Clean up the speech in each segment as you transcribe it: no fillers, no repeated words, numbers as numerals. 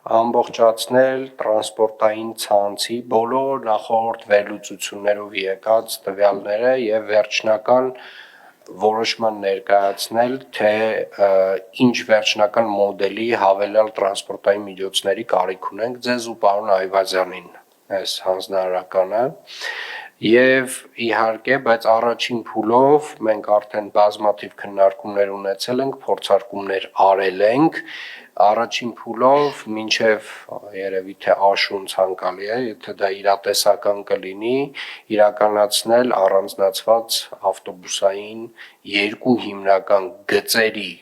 ամբողջացնել տրանսպորտային ցանցի բոլոր նախորդ վերլուծություններով եկած տվյալները եւ վերջնական որոշման ներկայացնել, թե ինչ վերջնական մոդելի հավելյալ տրանսպորտային միջոցների կարիք ունենք ձեզ ու պարոն Այվազյանին այս հանձնարարականը եւ իհարկե, բայց առաջին փուլով մենք արդեն բազմաթիվ քննարկումներ ունեցել ենք, փորձարկումներ արել ենք, առաջին փուլով մինչև երևի թե աշուն ցանկալի է, եթե դա իրատեսական կլինի, իրականացնել առանձնացված ավտոբուսային երկու հիմնական գծերի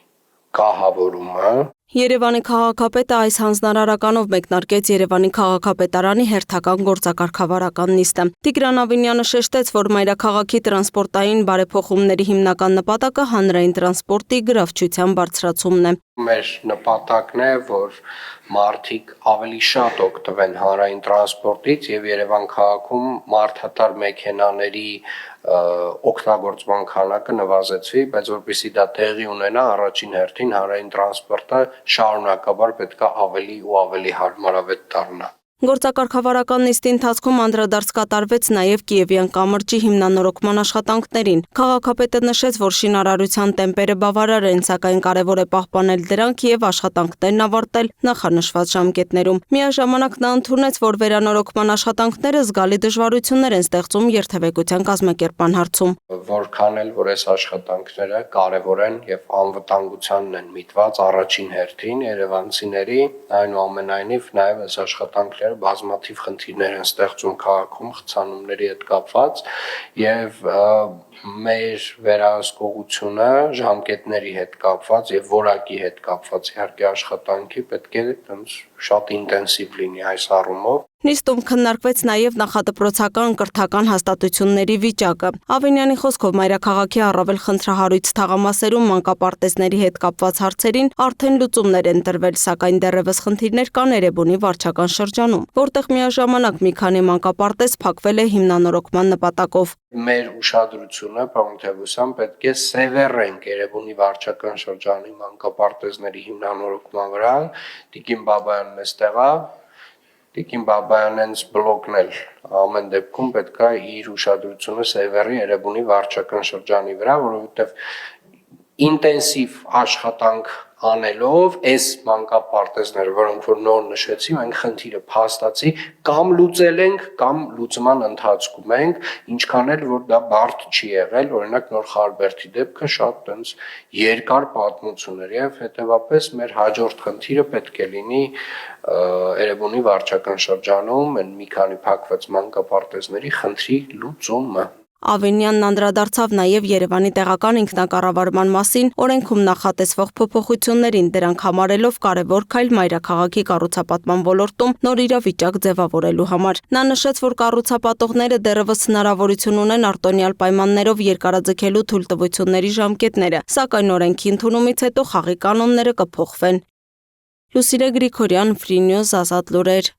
կահավորումը։ Երևանի քաղաքապետը այս հանձնարարականով մեկնարկեց Երևանի քաղաքապետարանի հերթական գործակարգավարական նիստը։ Տիգրան Ավինյանը շեշտեց, որ մայրաքաղաքի տրանսպորտային բարեփոխումների հիմնական նպատակը հանրային տրանսպորտի գրավչության բարձրացումն է։ Մեր նպատակն է, որ մարդիկ ավելի շատ օգտվեն հանրային տրանսպորտից եւ Երևան քաղաքում մարդատար մեքենաների օգտագործման քանակը նվազեցվի, բայց որպեսզի դա տեղի ունենա, առաջին հերթին հանրային տրանսպորտը շարունակաբար պետք է ավելի ու ավելի հարմարավետ դառնա։ Գործակարգավարական նիստի ընթացքում անդրադարձ կատարվեց նաև Կիևյան կամրջի հիմնանորոգման աշխատանքներին։ Քաղաքապետը նշեց, որ շինարարության տեմպերը բավարար են, սակայն կարևոր է պահպանել դրանք եւ աշխատանքներն ավարտել նախանշված ժամկետներում։ Միաժամանակ նա ընդունեց, որ վերանորոգման աշխատանքները զգալի դժվարություններ են ստեղծում երթևեկության կազմակերպման հարցում։ Որքան էլ որ այս աշխատանքները կարևոր են եւ անվտանգությանն են միտված առաջին հերթին երևանցիների, այնուամենայնիվ նաեւ այս աշխատանքները բազմաթիվ խնդիրներ են ստեղծում քաղաքում խցանումների հետ կապված եւ մեր վերահսկողությունը ժամկետների հետ կապված եւ որակի հետ կապված իհարկե աշխատանքի պետք է շատ ինտենսիվ լինի այս առումով։ Նիստում քննարկվեց նաև նախադպրոցական կրթական հաստատությունների վիճակը։ Ավինյանի խոսքով մայրաքաղաքի առավել խնդրահարույց թաղամասերում մանկապարտեզների հետ կապված հարցերին արդեն լուծումներ են տրվել, սակայն դեռևս խնդիրներ կան Էրեբունի վարչական շրջանում, որտեղ միաժամանակ մի քանի մանկապարտեզ փակվել է հիմնանորոգման նպատակով։ Մեր ուշադրությունը, պարոն Թևոսյան, պետք է սևեռենք Էրեբունի վարչական շրջանի մանկապարտեզների հիմնանորոգման վրա։ Տիկին Բաբայանն էստեղ է, Տիկին Բաբայանն հենց բլոկն էլ ամեն դեպքում պետք է իր ուշադրությունը սևեռի Էրեբունի վարչական շրջանի վրա, որովհետև ինտենսիվ աշխատանք անելով այս մանկապարտեզները, որոնք որ նոր նշեցի, մենք խնդիրը փաստացի կամ լուծել ենք, կամ լուծման ընթացքում ենք, ինչքան էլ որ դա բարդ չի եղել, օրինակ Նոր Խարբերդի դեպքը շատ տենց երկար պատմություն էր եւ հետեւապես մեր հաջորդ խնդիրը պետք է լինի Էրեբունի վարչական շրջանում այն մի քանի փակված մանկապարտեզների խնդրի լուծումը։ Ավինյանն անդրադարձավ նաև Երևանի տեղական ինքնակառավարման մասին օրենքում նախատեսվող փոփոխություններին, դրանք համարելով կարևոր քայլ մայրաքաղաքի կառուցապատման ոլորտում նոր իրավիճակ ձևավորելու համար։ Նա նշեց, որ կառուցապատողները դեռևս հնարավորություն ունեն արտոնյալ պայմաններով երկարաձգելու թույլտվությունների ժամկետները, սակայն օրենքի ընդունումից հետո խաղի կանոնները կփոխվեն։ Լուսինե Գրիգորյան, Free News, Ազատ լուրեր։